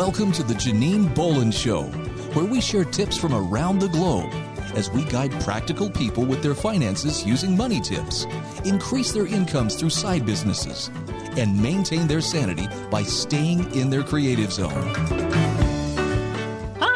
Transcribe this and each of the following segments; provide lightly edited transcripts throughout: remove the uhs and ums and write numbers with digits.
Welcome to the Janine Bolon Show, where we share tips from around the globe as we guide practical people with their finances using money tips, increase their incomes through side businesses, and maintain their sanity by staying in their creative zone.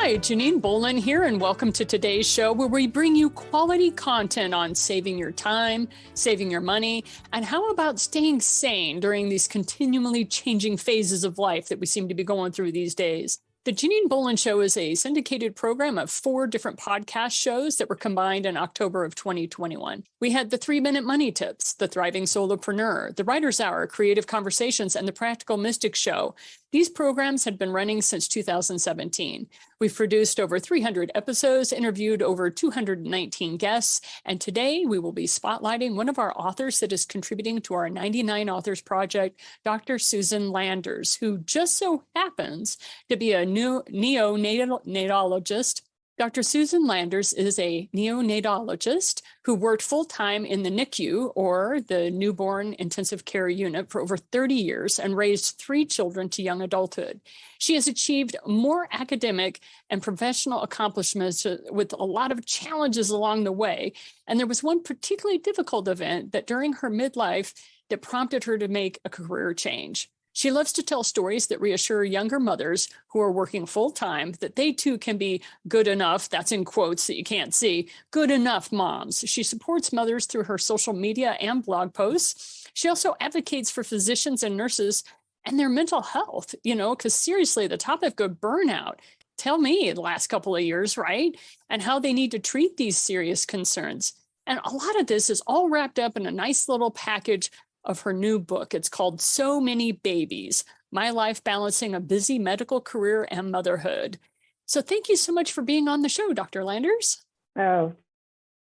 Hi, Janine Bolon here, and welcome to today's show where we bring you quality content on saving your time, saving your money, and how about staying sane during these continually changing phases of life that we seem to be going through these days. The Janine Bolon Show is a syndicated program of 4 different podcast shows that were combined in October of 2021. We had the 3-Minute Money Tips, the Thriving Solopreneur, the Writer's Hour, Creative Conversations, and the Practical Mystic Show. These programs had been running since 2017. We've produced over 300 episodes, interviewed over 219 guests, and today we will be spotlighting one of our authors that is contributing to our 99 Authors Project, Dr. Susan Landers, who just so happens to be a new neonatologist. Dr. Susan Landers is a neonatologist who worked full-time in the NICU, or the Newborn Intensive Care Unit, for over 30 years and raised 3 children to young adulthood. She has achieved more academic and professional accomplishments with a lot of challenges along the way. And there was one particularly difficult event that during her midlife that prompted her to make a career change. She loves to tell stories that reassure younger mothers who are working full-time that they too can be good enough, that's in quotes that you can't see, good enough moms. She supports mothers through her social media and blog posts. She also advocates for physicians and nurses and their mental health, because seriously, the topic of burnout, tell me the last couple of years, right? And how they need to treat these serious concerns. And a lot of this is all wrapped up in a nice little package of her new book. It's called So Many Babies, My Life Balancing a Busy Medical Career and Motherhood. So thank you so much for being on the show, Dr. Landers. Oh,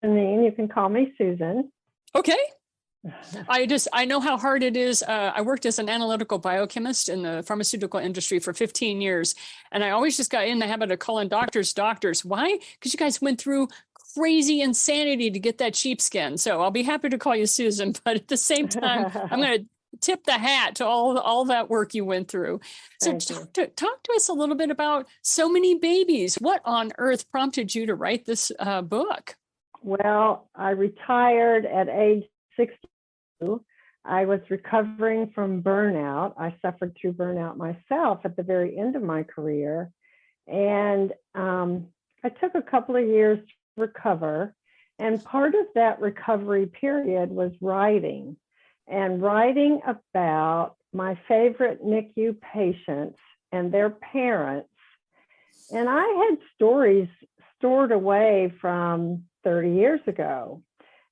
Janine, you can call me Susan. Okay. I know how hard it is. I worked as an analytical biochemist in the pharmaceutical industry for 15 years. And I always just got in the habit of calling doctors. Why? Because you guys went through crazy insanity to get that sheepskin. So I'll be happy to call you Susan, but at the same time, I'm going to tip the hat to all that work you went through. So talk to us a little bit about So Many Babies. What on earth prompted you to write this book? Well, I retired at age 62. I was recovering from burnout. I suffered through burnout myself at the very end of my career. And I took a couple of years to recover. And part of that recovery period was writing about my favorite NICU patients and their parents. And I had stories stored away from 30 years ago.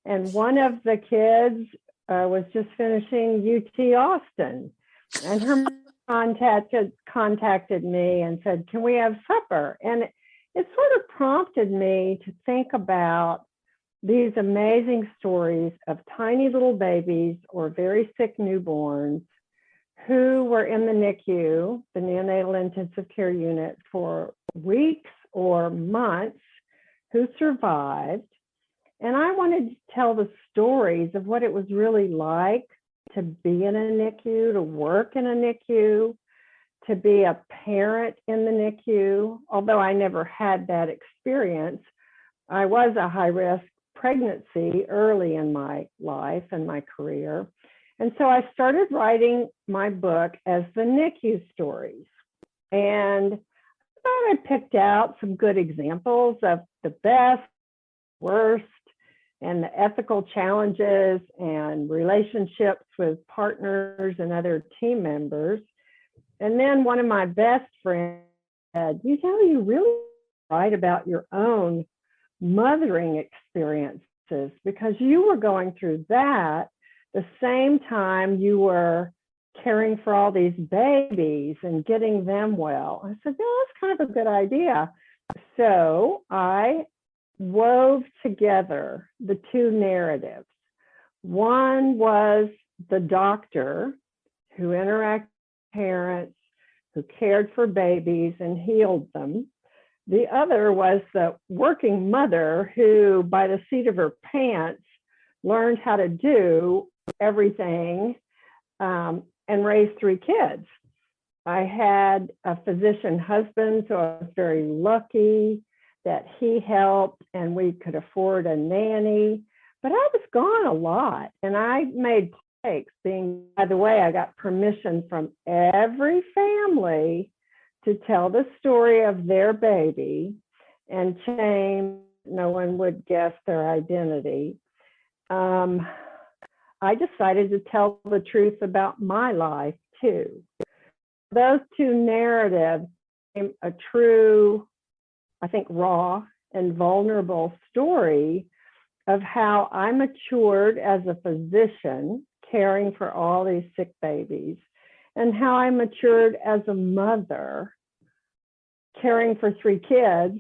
And one of the kids was just finishing UT Austin, and her contacted me and said, "Can we have supper?" And it sort of prompted me to think about these amazing stories of tiny little babies or very sick newborns who were in the NICU, the neonatal intensive care unit, for weeks or months, who survived. And I wanted to tell the stories of what it was really like to be in a NICU, to work in a NICU, to be a parent in the NICU. Although I never had that experience, I was a high-risk pregnancy early in my life and my career. And so I started writing my book as the NICU stories. And I thought I picked out some good examples of the best, worst, and the ethical challenges and relationships with partners and other team members. And then one of my best friends said, you really write about your own mothering experiences, because you were going through that the same time you were caring for all these babies and getting them well. I said, no, that's kind of a good idea. So I wove together the 2 narratives. One was the doctor who interacted with parents, who cared for babies and healed them. The other was the working mother who, by the seat of her pants, learned how to do everything and raise 3 kids. I had a physician husband, so I was very lucky that he helped and we could afford a nanny. But I was gone a lot and I made mistakes. By the way, I got permission from every family to tell the story of their baby and shame no one would guess their identity. I decided to tell the truth about my life too. Those two narratives became a true, I think, raw and vulnerable story of how I matured as a physician, caring for all these sick babies, and how I matured as a mother, caring for 3 kids,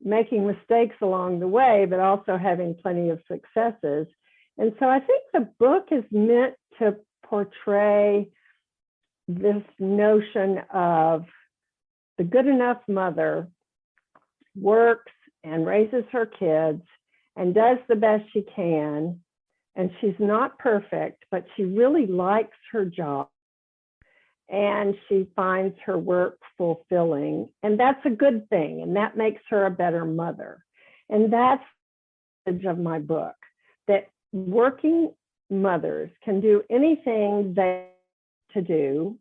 making mistakes along the way, but also having plenty of successes. And so I think the book is meant to portray this notion of the good enough mother works and raises her kids and does the best she can. And she's not perfect, but she really likes her job and she finds her work fulfilling. And that's a good thing. And that makes her a better mother. And that's the message of my book, that working mothers can do anything they to do,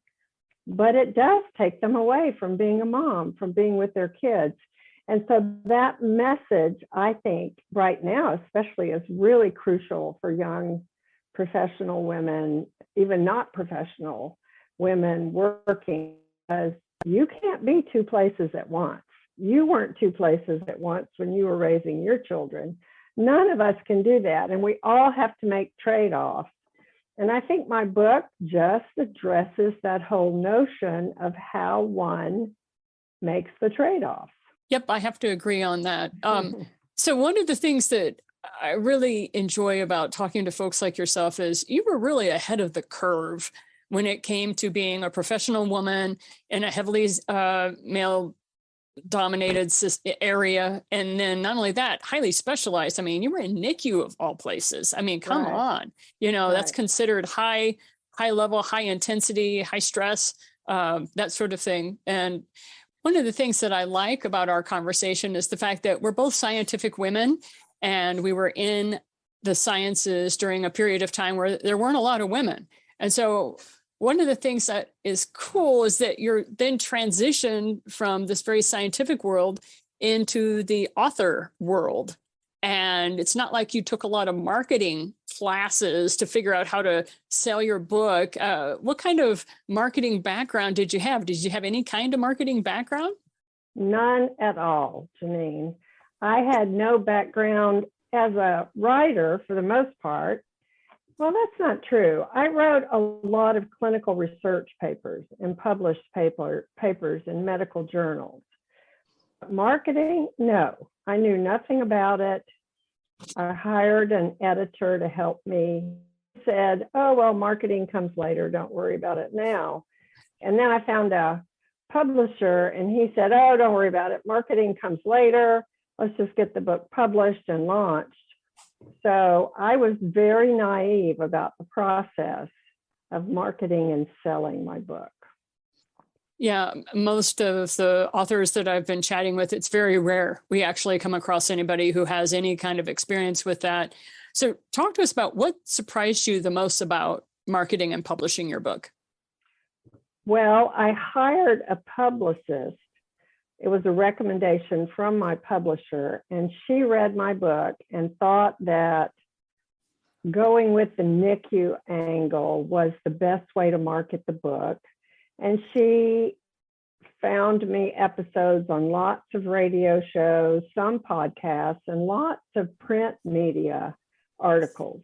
but it does take them away from being a mom, from being with their kids. And so that message, I think, right now, especially, is really crucial for young professional women, even not professional women working, because you can't be 2 places at once. You weren't 2 places at once when you were raising your children. None of us can do that. And we all have to make trade-offs. And I think my book just addresses that whole notion of how one makes the trade-offs. Yep, I have to agree on that. So one of the things that I really enjoy about talking to folks like yourself is you were really ahead of the curve when it came to being a professional woman in a heavily male-dominated area. And then not only that, highly specialized. I mean, you were in NICU of all places. I mean, come on, that's considered high level, high intensity, high stress, that sort of thing. And one of the things that I like about our conversation is the fact that we're both scientific women and we were in the sciences during a period of time where there weren't a lot of women. And so one of the things that is cool is that you're then transitioned from this very scientific world into the author world. And it's not like you took a lot of marketing classes to figure out how to sell your book. What kind of marketing background did you have? Did you have any kind of marketing background? None at all, Janine. I had no background as a writer for the most part. Well, that's not true. I wrote a lot of clinical research papers and published papers in medical journals. Marketing, no. I knew nothing about it. I hired an editor to help me. He said, oh, well, marketing comes later. Don't worry about it now. And then I found a publisher and he said, oh, don't worry about it. Marketing comes later. Let's just get the book published and launched. So I was very naive about the process of marketing and selling my book. Yeah, most of the authors that I've been chatting with, it's very rare we actually come across anybody who has any kind of experience with that. So talk to us about what surprised you the most about marketing and publishing your book. Well, I hired a publicist. It was a recommendation from my publisher, and she read my book and thought that going with the NICU angle was the best way to market the book. And she found me episodes on lots of radio shows, some podcasts, and lots of print media articles.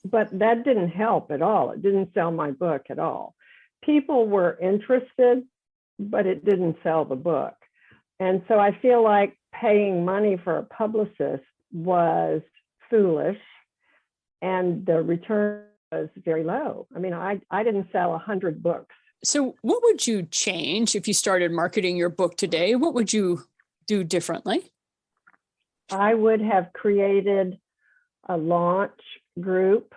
But that didn't help at all. It didn't sell my book at all. People were interested, but it didn't sell the book. And so I feel like paying money for a publicist was foolish, and the return was very low. I mean, I didn't sell 100 books. So what would you change if you started marketing your book today? What would you do differently? I would have created a launch group.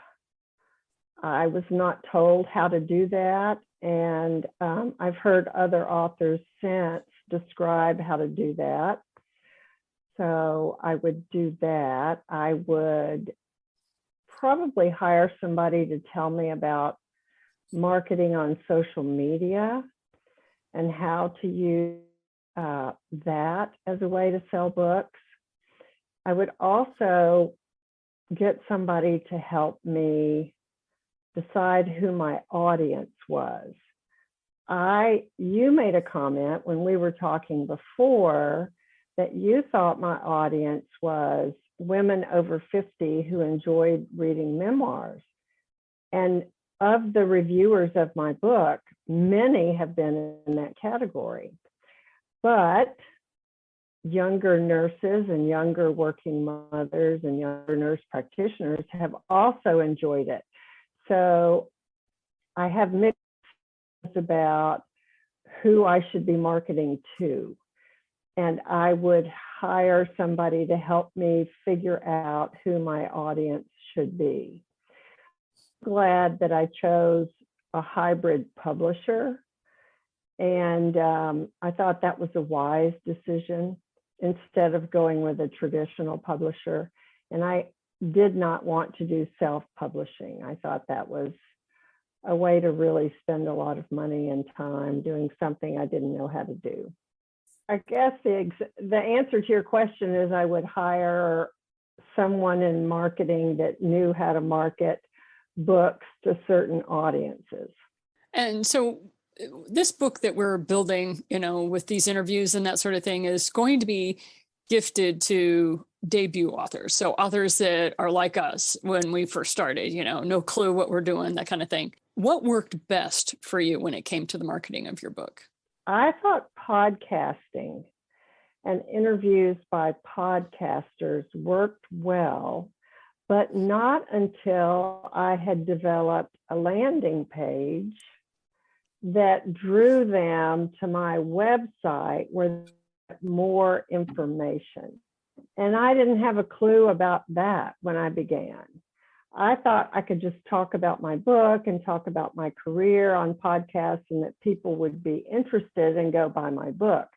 I was not told how to do that. And I've heard other authors since describe how to do that. So I would do that. I would probably hire somebody to tell me about marketing on social media and how to use that as a way to sell books. I would also get somebody to help me decide who my audience was. You made a comment when we were talking before that you thought my audience was women over 50 who enjoyed reading memoirs. And of the reviewers of my book, many have been in that category. But younger nurses and younger working mothers and younger nurse practitioners have also enjoyed it. So I have mixed about who I should be marketing to. And I would hire somebody to help me figure out who my audience should be. Glad that I chose a hybrid publisher. And I thought that was a wise decision instead of going with a traditional publisher. And I did not want to do self-publishing. I thought that was a way to really spend a lot of money and time doing something I didn't know how to do. I guess the answer to your question is I would hire someone in marketing that knew how to market books to certain audiences. And so this book that we're building, with these interviews and that sort of thing is going to be gifted to debut authors. So authors that are like us when we first started, no clue what we're doing, that kind of thing. What worked best for you when it came to the marketing of your book? I thought podcasting and interviews by podcasters worked well, but not until I had developed a landing page that drew them to my website where more information. And I didn't have a clue about that when I began. I thought I could just talk about my book and talk about my career on podcasts and that people would be interested and go buy my book.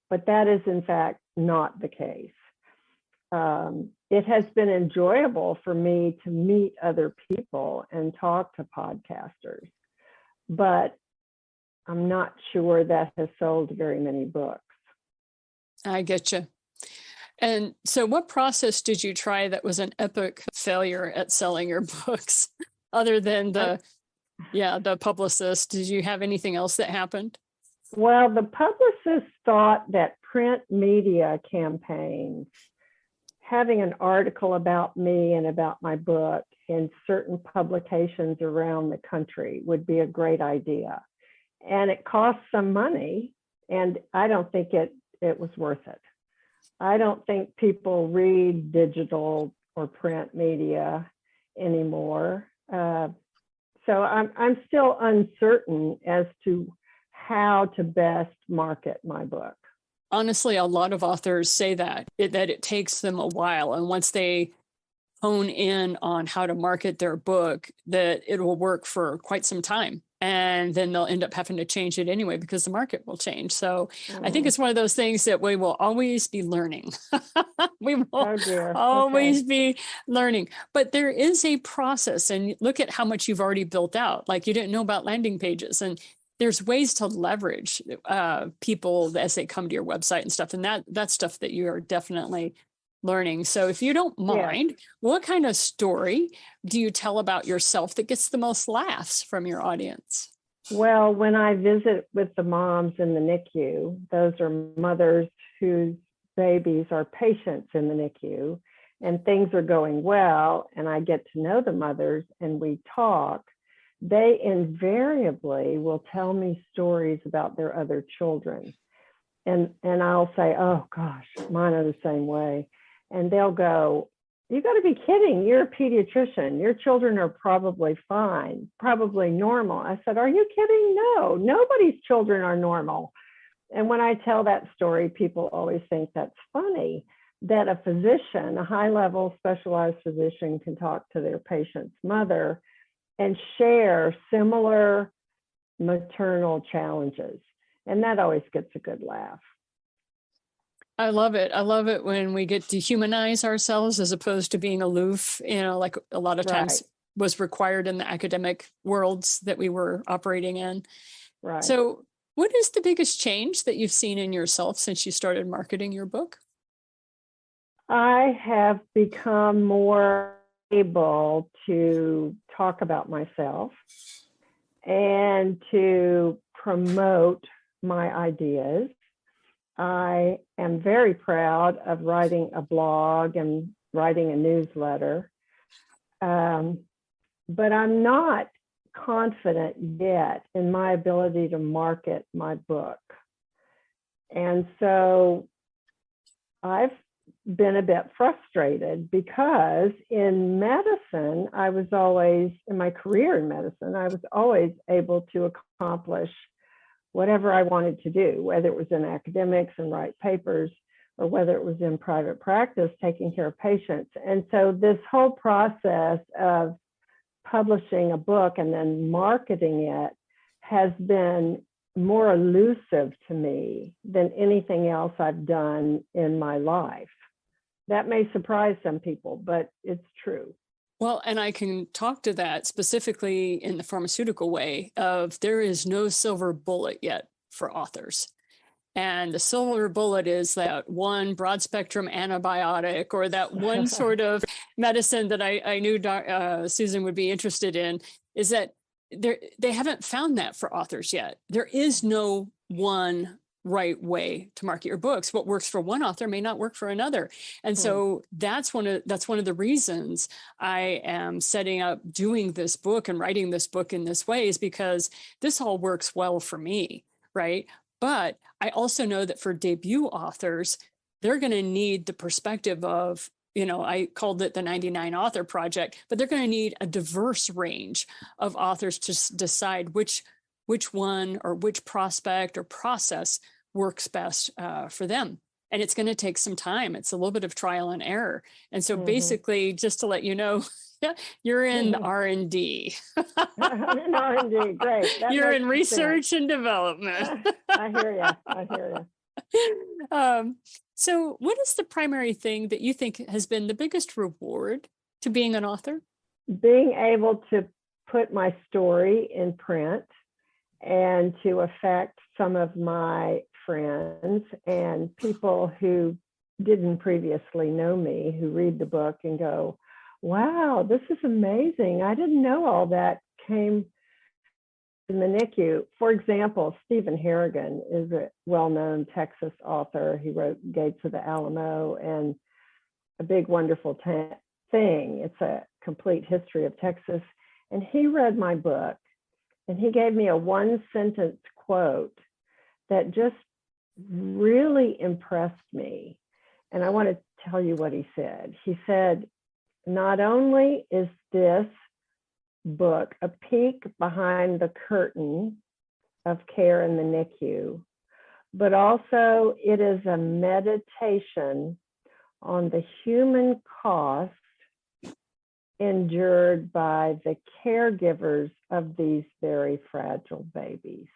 But that is in fact not the case. It has been enjoyable for me to meet other people and talk to podcasters, but I'm not sure that has sold very many books. I get you. And so what process did you try that was an epic failure at selling your books other than the publicist? Did you have anything else that happened? Well, the publicist thought that print media campaigns, having an article about me and about my book in certain publications around the country would be a great idea. And it cost some money, and I don't think it was worth it. I don't think people read digital or print media anymore. So I'm still uncertain as to how to best market my book. Honestly, a lot of authors say that it takes them a while. And once they hone in on how to market their book, that it will work for quite some time. And then they'll end up having to change it anyway because the market will change. So I think it's one of those things that we will always be learning. We will always be learning. But there is a process. And look at how much you've already built out. Like you didn't know about landing pages. And there's ways to leverage people as they come to your website and stuff. And that's stuff that you are definitely learning. So if you don't mind, what kind of story do you tell about yourself that gets the most laughs from your audience? Well, when I visit with the moms in the NICU, those are mothers whose babies are patients in the NICU, and things are going well, and I get to know the mothers and we talk, they invariably will tell me stories about their other children. And I'll say, oh gosh, mine are the same way. And they'll go, you got to be kidding. You're a pediatrician. Your children are probably fine, probably normal. I said, are you kidding? No, nobody's children are normal. And when I tell that story, people always think that's funny, that a physician, a high-level specialized physician can talk to their patient's mother and share similar maternal challenges. And that always gets a good laugh. I love it. I love it when we get to humanize ourselves as opposed to being aloof, like a lot of times was required in the academic worlds that we were operating in. Right. So what is the biggest change that you've seen in yourself since you started marketing your book? I have become more able to talk about myself and to promote my ideas. I am very proud of writing a blog and writing a newsletter, but I'm not confident yet in my ability to market my book. And so I've been a bit frustrated because in medicine, in my career in medicine, I was always able to accomplish whatever I wanted to do, whether it was in academics and write papers, or whether it was in private practice, taking care of patients. And so this whole process of publishing a book and then marketing it has been more elusive to me than anything else I've done in my life. That may surprise some people, but it's true. Well, and I can talk to that specifically in the pharmaceutical way of there is no silver bullet yet for authors. And the silver bullet is that one broad spectrum antibiotic or that one sort of medicine that I knew Susan would be interested in, is that they haven't found that for authors yet. There is no one right way to market your books. What works for one author may not work for another. And so that's one of the reasons I am setting up doing this book and writing this book in this way, is because this all works well for me, right? But I also know that for debut authors, they're going to need the perspective of, I called it the 99 author project, but they're going to need a diverse range of authors to decide which one or which prospect or process works best for them. And it's going to take some time. It's a little bit of trial and error. And so basically, just to let you know, you're in R&D. I'm in R&D, great. You're in research and development. I hear you. So what is the primary thing that you think has been the biggest reward to being an author? Being able to put my story in print and to affect some of my friends and people who didn't previously know me, who read the book and go, wow, this is amazing. I didn't know all that came in the NICU. For example, Stephen Harrigan is a well-known Texas author. He wrote Gates of the Alamo and A Big Wonderful Thing. It's a complete history of Texas. And he read my book and he gave me a one-sentence quote that just really impressed me. And I want to tell you what he said. He said, not only is this book a peek behind the curtain of care in the NICU, but also it is a meditation on the human cost endured by the caregivers of these very fragile babies.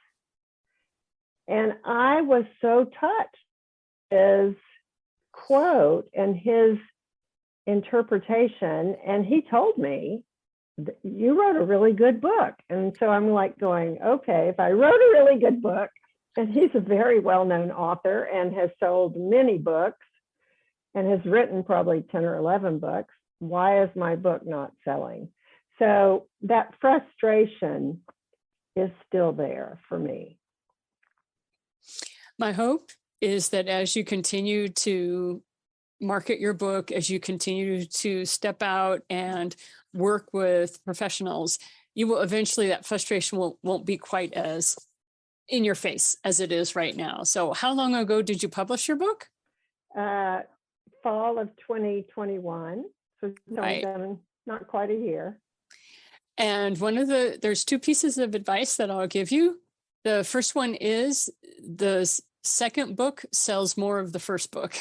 And I was so touched his quote and his interpretation. And he told me, you wrote a really good book. And so I'm like going, okay, if I wrote a really good book, and he's a very well-known author and has sold many books and has written probably 10 or 11 books, why is my book not selling? So that frustration is still there for me. My hope is that as you continue to market your book, as you continue to step out and work with professionals, you will eventually, that frustration won't be quite as in your face as it is right now. So how long ago did you publish your book? Fall of 2021. So it's right. Been not quite a year. And there's two pieces of advice that I'll give you. The first one is the second book sells more of the first book.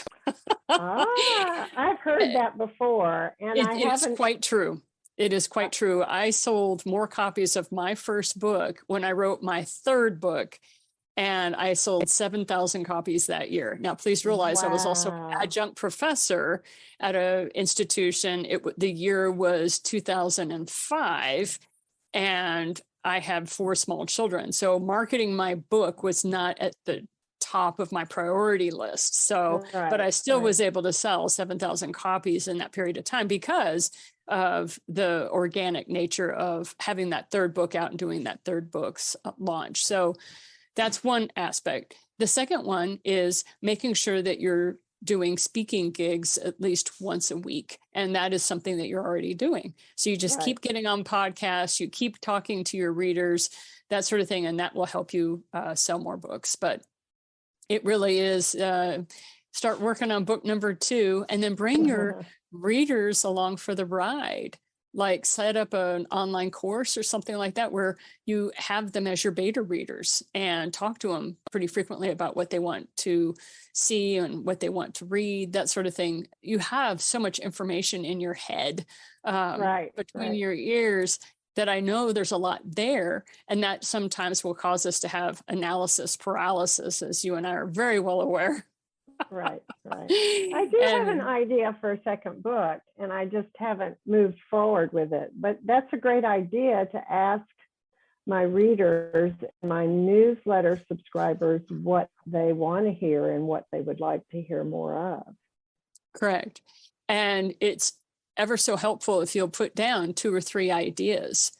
I've heard that before. And it's quite true. It is quite true. I sold more copies of my first book when I wrote my third book, and I sold 7,000 copies that year. Now, please realize I was also an Wow. adjunct professor at an institution. The year was 2005, and I had 4 small children. So marketing my book was not at the top of my priority list. So, but I still was able to sell 7,000 copies in that period of time because of the organic nature of having that third book out and doing that third book's launch. So that's one aspect. The second one is making sure that you're doing speaking gigs at least once a week. And that is something that you're already doing. So you just keep getting on podcasts, you keep talking to your readers, that sort of thing. And that will help you sell more books. But it really is start working on book number 2 and then bring your readers along for the ride. Like set up an online course or something like that where you have them as your beta readers and talk to them pretty frequently about what they want to see and what they want to read, that sort of thing. You have so much information in your head between your ears that I know there's a lot there. And that sometimes will cause us to have analysis paralysis, as you and I are very well aware. Right. I do have an idea for a second book, and I just haven't moved forward with it. But that's a great idea to ask my readers, my newsletter subscribers, what they want to hear and what they would like to hear more of. Correct. And it's ever so helpful if you'll put down 2 or 3 ideas.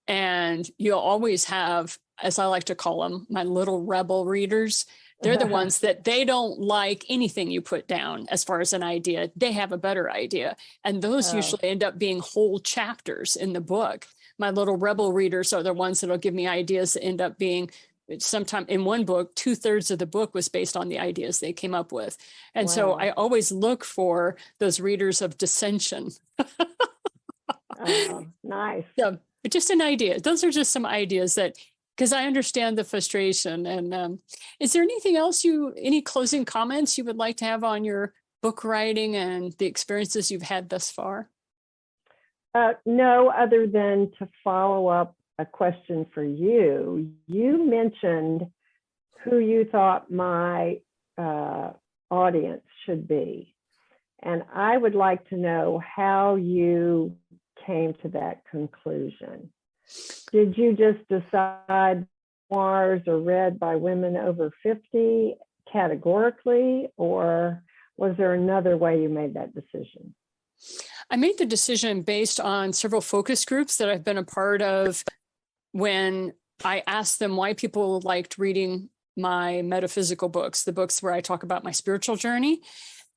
And you'll always have, as I like to call them, my little rebel readers. They're the ones that they don't like anything you put down as far as an idea. They have a better idea. And those usually end up being whole chapters in the book. My little rebel readers are the ones that'll give me ideas that end up being sometime in one book, 2/3 of the book was based on the ideas they came up with. And so I always look for those readers of dissension. Nice. So just an idea. Those are just some ideas that, because I understand the frustration. And is there anything else any closing comments you would like to have on your book writing and the experiences you've had thus far? No, other than to follow up a question for you. You mentioned who you thought my audience should be. And I would like to know how you came to that conclusion. Did you just decide memoirs are read by women over 50 categorically, or was there another way you made that decision? I made the decision based on several focus groups that I've been a part of when I asked them why people liked reading my metaphysical books, the books where I talk about my spiritual journey.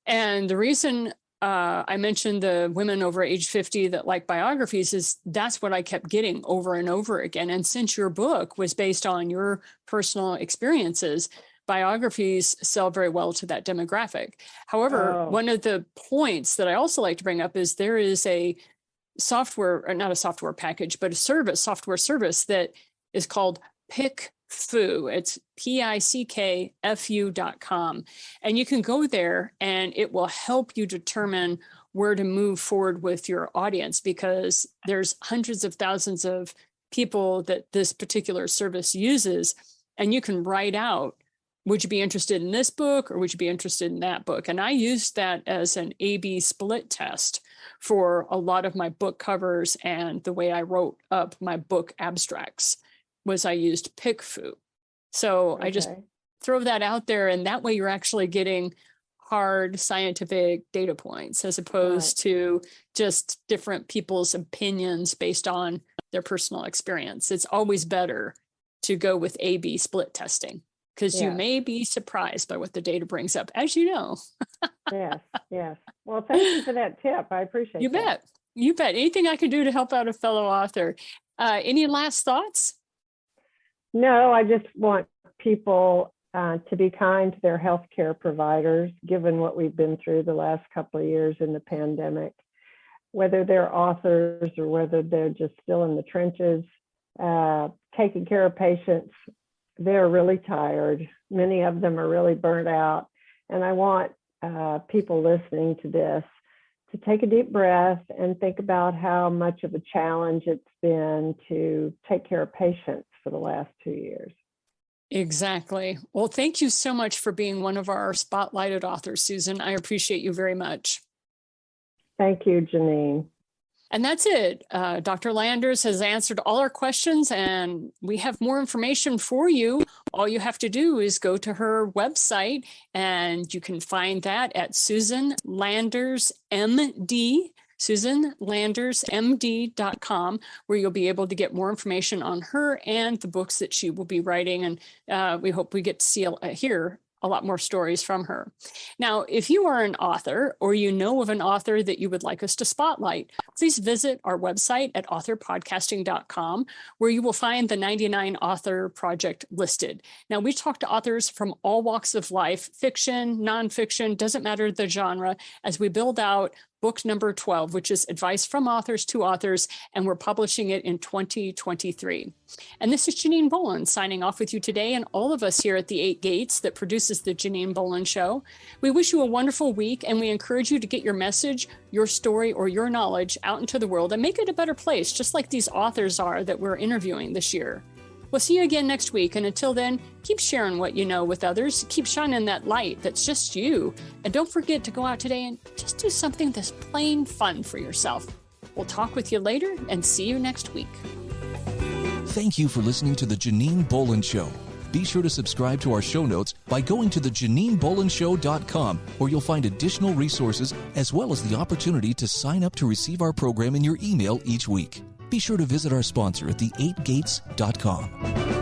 And the reason I mentioned the women over age 50 that like biographies is that's what I kept getting over and over again. And since your book was based on your personal experiences, biographies sell very well to that demographic. However, one of the points that I also like to bring up is there is a software, or not a software package, but a software service that is called PickFu. It's PICKFU.com. And you can go there and it will help you determine where to move forward with your audience, because there's hundreds of thousands of people that this particular service uses. And you can write out, would you be interested in this book or would you be interested in that book? And I used that as an A/B split test for a lot of my book covers, and the way I wrote up my book abstracts was I used PickFu. So I just throw that out there, and that way you're actually getting hard scientific data points as opposed to just different people's opinions based on their personal experience. It's always better to go with A/B split testing, because you may be surprised by what the data brings up, as you know. Yes. Well, thank you for that tip. I appreciate it. You bet. Anything I can do to help out a fellow author. Any last thoughts? No, I just want people to be kind to their healthcare providers, given what we've been through the last couple of years in the pandemic, whether they're authors or whether they're just still in the trenches, taking care of patients. They're really tired. Many of them are really burnt out. And I want people listening to this to take a deep breath and think about how much of a challenge it's been to take care of patients for the last 2 years. Exactly. Well, thank you so much for being one of our spotlighted authors, Susan. I appreciate you very much. Thank you, Janine. And that's it. Dr. Landers has answered all our questions, and we have more information for you. All you have to do is go to her website, and you can find that at Susan Landers MD, SusanLandersMD.com, where you'll be able to get more information on her and the books that she will be writing. And we hope we get to hear a lot more stories from her. Now, if you are an author or you know of an author that you would like us to spotlight, please visit our website at authorpodcasting.com, where you will find the 99 Author Project listed. Now, we talk to authors from all walks of life, fiction, nonfiction, doesn't matter the genre, as we build out book number 12, which is Advice from Authors to Authors, and we're publishing it in 2023. And this is Janine Bolon signing off with you today, and all of us here at the 8 Gates that produces the Janine Bolon Show. We wish you a wonderful week, and we encourage you to get your message, your story, or your knowledge out into the world and make it a better place, just like these authors are that we're interviewing this year. We'll see you again next week. And until then, keep sharing what you know with others. Keep shining that light that's just you. And don't forget to go out today and just do something that's plain fun for yourself. We'll talk with you later and see you next week. Thank you for listening to the Janine Bolon Show. Be sure to subscribe to our show notes by going to the JanineBolonShow.com, where you'll find additional resources as well as the opportunity to sign up to receive our program in your email each week. Be sure to visit our sponsor at the8gates.com.